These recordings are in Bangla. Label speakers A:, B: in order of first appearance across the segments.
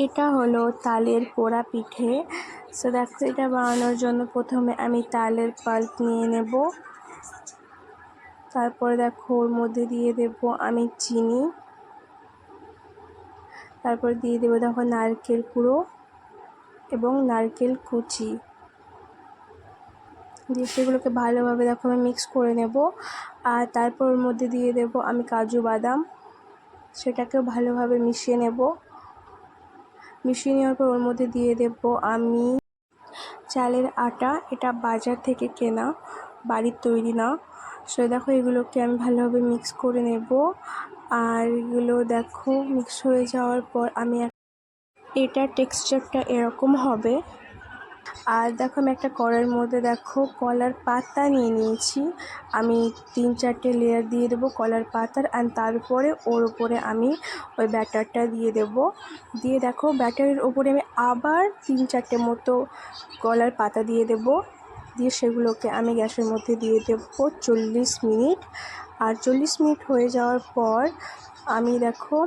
A: এটা হলো তালের পোড়া পিঠে। সো দেখো, এটা বানানোর জন্য প্রথমে আমি তালের পাল্প নিয়ে নেব। তারপরে দেখো ওর মধ্যে দিয়ে দেব আমি চিনি। তারপর দিয়ে দেবো দেখো নারকেল কুড়ো এবং নারকেল কুচি দিয়ে সেগুলোকে ভালোভাবে দেখো আমি মিক্স করে নেব। আর তারপর ওর মধ্যে দিয়ে দেব আমি কাজু বাদাম, সেটাকেও ভালোভাবে মিশিয়ে নেব। মিশিয়ে নেওয়ার পর ওর মধ্যে দিয়ে দেব আমি চালের আটা। এটা বাজার থেকে কেনা, বাড়ির তৈরি না। সো দেখো এগুলোকে আমি ভালোভাবে মিক্স করে নেব। আর এগুলো দেখো মিক্স হয়ে যাওয়ার পর আমি এটার টেক্সচারটা এরকম হবে। আর দেখো আমি একটা কড়াইয়ের মধ্যে দেখো কলার পাতা নিয়ে নিয়েছি। আমি 3-4টে লেয়ার দিয়ে দেবো কলার পাতার। অ্যান্ড তারপরে ওর উপরে আমি ওই ব্যাটারটা দিয়ে দেব। দিয়ে দেখো ব্যাটারের ওপরে আমি আবার 3-4টে মতো কলার পাতা দিয়ে দেব। দিয়ে সেগুলোকে আমি গ্যাসের মধ্যে দিয়ে দেব 40 মিনিট। আর 40 মিনিট হয়ে যাওয়ার পর আমি দেখো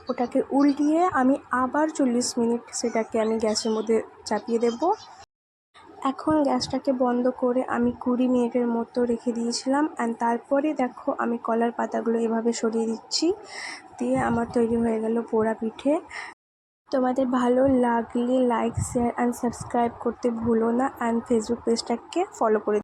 A: ওটাকে উল্টিয়ে আমি আবার 40 মিনিট সেটাকে আমি গ্যাসের মধ্যে চাপিয়ে দেব। এখন গ্যাসটাকে বন্ধ করে আমি 20 মিনিটের মতো রেখে দিয়েছিলাম। অ্যান্ড তারপরে দেখো আমি কলার পাতাগুলো এভাবে সরিয়ে দিচ্ছি। দিয়ে আমার তৈরি হয়ে গেল পোড়া পিঠে। তোমাদের ভালো লাগলে লাইক, শেয়ার অ্যান্ড সাবস্ক্রাইব করতে ভুলো না। অ্যান্ড ফেসবুক পেজটাকে ফলো করে